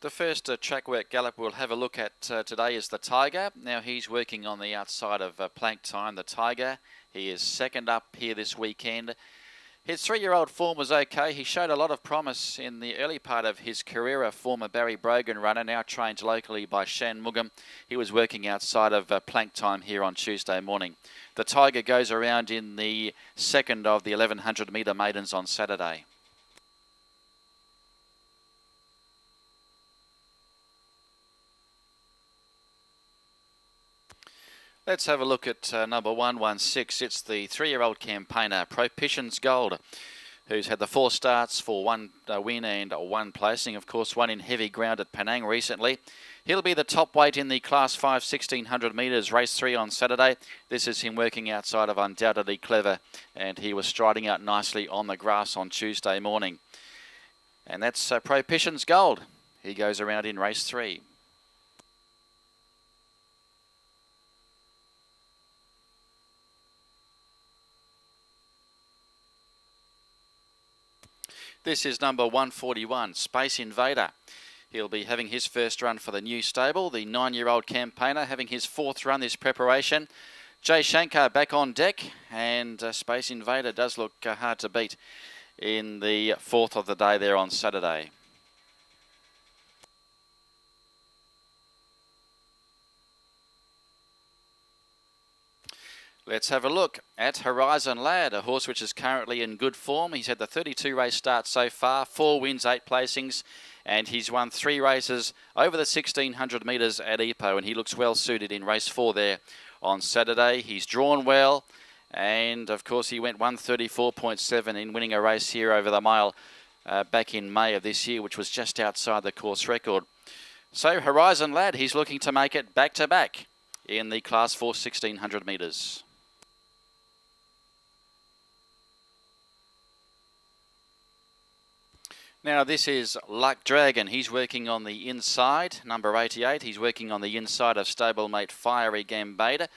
The first track work gallop we'll have a look at today is the Tiger. Now he's working on the outside of Plank Time, the Tiger. He is second up here this weekend. His 3-year-old form was okay. He showed a lot of promise in the early part of his career. A former Barry Brogan runner, now trained locally by Shan Mugam. He was working outside of Plank Time here on Tuesday morning. The Tiger goes around in the second of the 1100 metre maidens on Saturday. Let's have a look at number 116. It's the 3-year-old campaigner, Propitians Gold, who's had the 4 starts for 1 win and 1 placing. Of course, 1 in heavy ground at Penang recently. He'll be the top weight in the Class 5 1600 metres, race 3 on Saturday. This is him working outside of Undoubtedly Clever, and he was striding out nicely on the grass on Tuesday morning. And that's Propitians Gold. He goes around in race 3. This is number 141, Space Invader. He'll be having his first run for the new stable. The 9-year-old campaigner having his 4th run this preparation. Jay Shankar back on deck, and Space Invader does look hard to beat in the 4th of the day there on Saturday. Let's have a look at Horizon Lad, a horse which is currently in good form. He's had the 32 race start so far, 4 wins, 8 placings, and he's won 3 races over the 1600 metres at Ipoh, and he looks well suited in race 4 there on Saturday. He's drawn well, and of course he went 134.7 in winning a race here over the mile back in May of this year, which was just outside the course record. So Horizon Lad, he's looking to make it back-to-back in the Class 4 1600 metres. Now this is Luck Dragon. He's working on the inside, number 88. He's working on the inside of stablemate Fiery Gambada.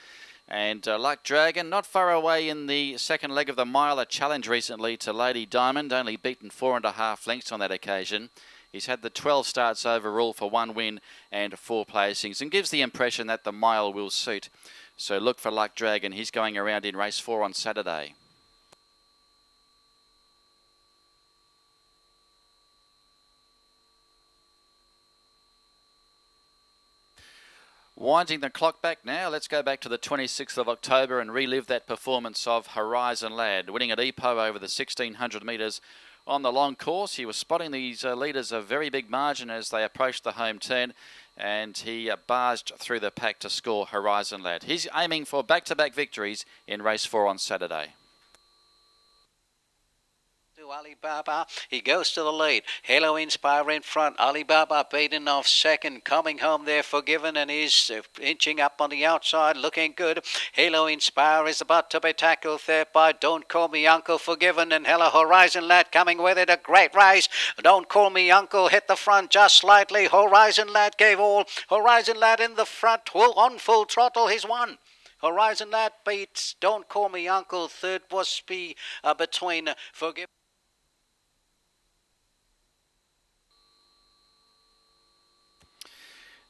And Luck Dragon, not far away in the second leg of the mile, a challenge recently to Lady Diamond, only beaten 4.5 lengths on that occasion. He's had the 12 starts overall for 1 win and 4 placings, and gives the impression that the mile will suit. So look for Luck Dragon. He's going around in race 4 on Saturday. Winding the clock back now, let's go back to the 26th of October and relive that performance of Horizon Lad, winning at Ipoh over the 1600 metres on the long course. He was spotting these leaders a very big margin as they approached the home turn, and he barged through the pack to score Horizon Lad. He's aiming for back-to-back victories in race 4 on Saturday. Alibaba, he goes to the lead. Halo Inspire in front. Alibaba beaten off second, coming home there, Forgiven, and is inching up on the outside, looking good. Halo Inspire is about to be tackled there by Don't Call Me Uncle, Forgiven, and Hello Horizon Lad coming with it. A great race. Don't Call Me Uncle hit the front just slightly. Horizon Lad gave all. Horizon Lad in the front, on full throttle. He's won. Horizon Lad beats Don't Call Me Uncle. Third was between Forgiven.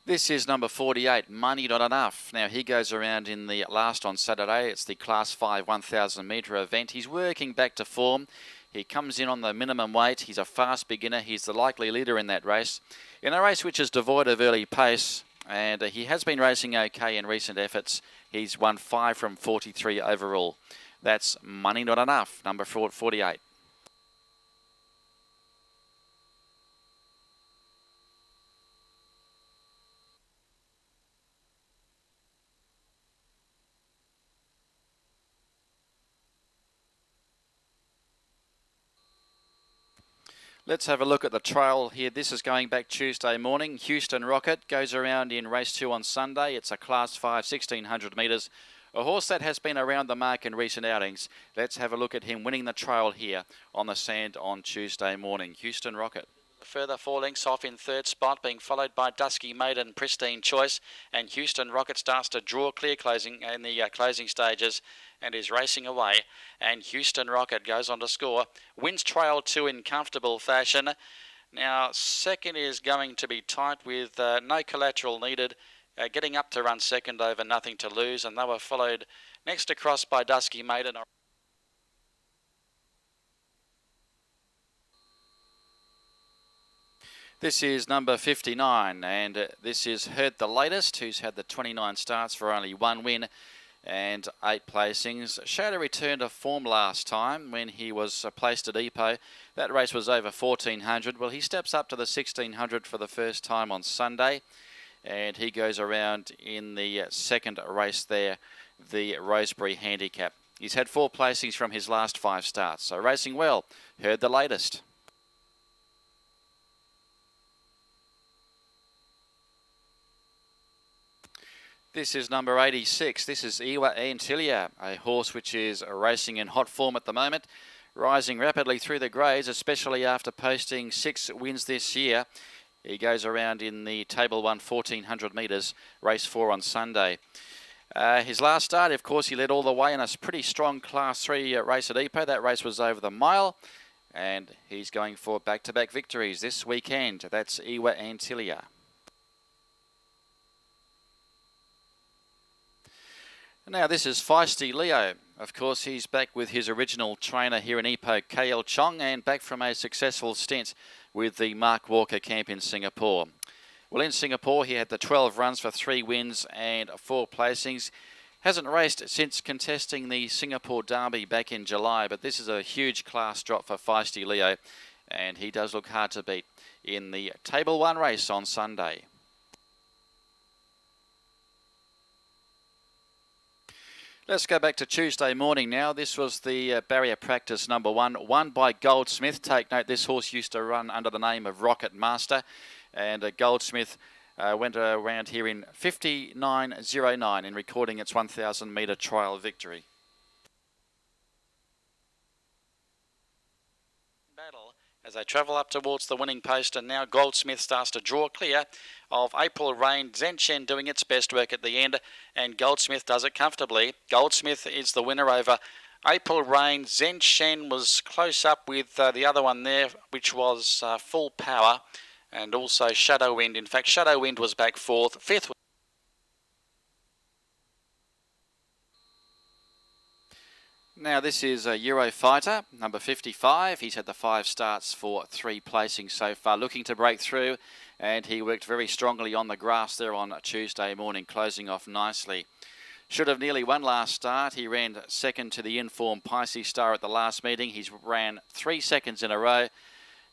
This is number 48, Money Not Enough. Now, he goes around in the last on Saturday. It's the Class 5 1000 metre event. He's working back to form. He comes in on the minimum weight. He's a fast beginner. He's the likely leader in that race. In a race which is devoid of early pace, and he has been racing okay in recent efforts. He's won 5 from 43 overall. That's Money Not Enough, number 48. Let's have a look at the trial here. This is going back Tuesday morning. Houston Rocket goes around in race 2 on Sunday. It's a Class 5 1600 metres. A horse that has been around the mark in recent outings. Let's have a look at him winning the trial here on the sand on Tuesday morning. Houston Rocket. Further 4 lengths off in third spot, being followed by Dusky Maiden, Pristine Choice, and Houston Rocket starts to draw clear closing in the closing stages and is racing away. And Houston Rocket goes on to score, wins trial 2 in comfortable fashion. Now, second is going to be tight with no collateral needed, getting up to run second over Nothing to Lose, and they were followed next across by Dusky Maiden. This is number 59, and this is Heard the Latest, who's had the 29 starts for only one win and 8 placings. Showed a return to form last time when he was placed at Epo. That race was over 1400. Well, he steps up to the 1600 for the first time on Sunday, and he goes around in the second race there, the Rosebery Handicap. He's had 4 placings from his last 5 starts, so racing well. Heard the Latest. This is number 86. This is Iwa Antilia, a horse which is racing in hot form at the moment, rising rapidly through the grades, especially after posting 6 wins this year. He goes around in the Table 1 1400 metres, race 4 on Sunday. His last start, of course, he led all the way in a pretty strong Class 3 race at Epo. That race was over the mile, and he's going for back-to-back victories this weekend. That's Iwa Antilia. Now this is Feisty Leo. Of course, he's back with his original trainer here in Epo, KL Chong, and back from a successful stint with the Mark Walker camp in Singapore. Well, in Singapore, he had the 12 runs for 3 wins and 4 placings. Hasn't raced since contesting the Singapore Derby back in July, but this is a huge class drop for Feisty Leo, and he does look hard to beat in the Table 1 race on Sunday. Let's go back to Tuesday morning now. This was the barrier practice number 1, won by Goldsmith. Take note, this horse used to run under the name of Rocket Master, and Goldsmith went around here in 59.09 in recording its 1,000 metre trial victory. Battle as they travel up towards the winning post, and now Goldsmith starts to draw clear of April Rain. Zenchen doing its best work at the end, and Goldsmith does it comfortably. Goldsmith is the winner over April Rain. Zenchen was close up with the other one there, which was Full Power, and also Shadow Wind. In fact, Shadow Wind was back 4th. 5th. Now this is a Eurofighter, number 55. He's had the 5 starts for 3 placings so far, looking to break through, and he worked very strongly on the grass there on Tuesday morning, closing off nicely. Should have nearly won last start. He ran second to the informed Pisces Star at the last meeting. He's ran 3 seconds in a row.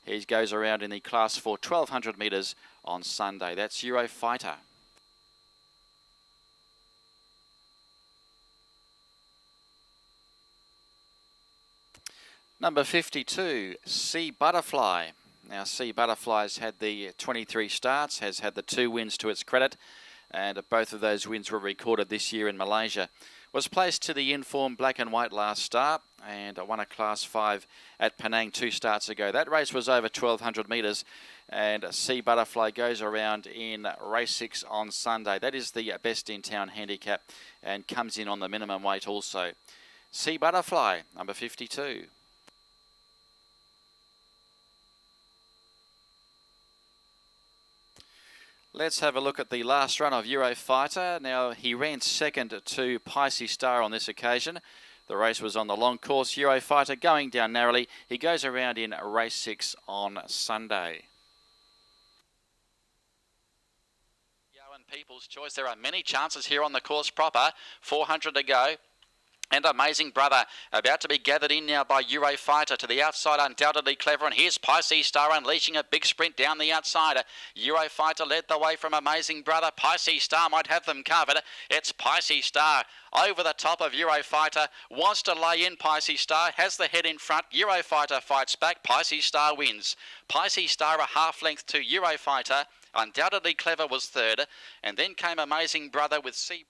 He goes around in the Class 4 1200 metres on Sunday. That's Eurofighter. Number 52, Sea Butterfly. Now, Sea Butterfly's had the 23 starts, has had the 2 wins to its credit, and both of those wins were recorded this year in Malaysia. Was placed to the informed Black and White last start, and won a Class 5 at Penang 2 starts ago. That race was over 1200 metres, and Sea Butterfly goes around in race 6 on Sunday. That is the best in town handicap, and comes in on the minimum weight also. Sea Butterfly, number 52. Let's have a look at the last run of Eurofighter. Now, he ran second to Pisces Star on this occasion. The race was on the long course. Eurofighter going down narrowly. He goes around in race 6 on Sunday. Yowen People's Choice. There are many chances here on the course proper. 400 to go. And Amazing Brother about to be gathered in now by Eurofighter to the outside, Undoubtedly Clever. And here's Pisces Star unleashing a big sprint down the outside. Eurofighter led the way from Amazing Brother. Pisces Star might have them covered. It's Pisces Star over the top of Eurofighter. Wants to lay in Pisces Star. Has the head in front. Eurofighter fights back. Pisces Star wins. Pisces Star a half length to Eurofighter. Undoubtedly Clever was third. And then came Amazing Brother with Sea...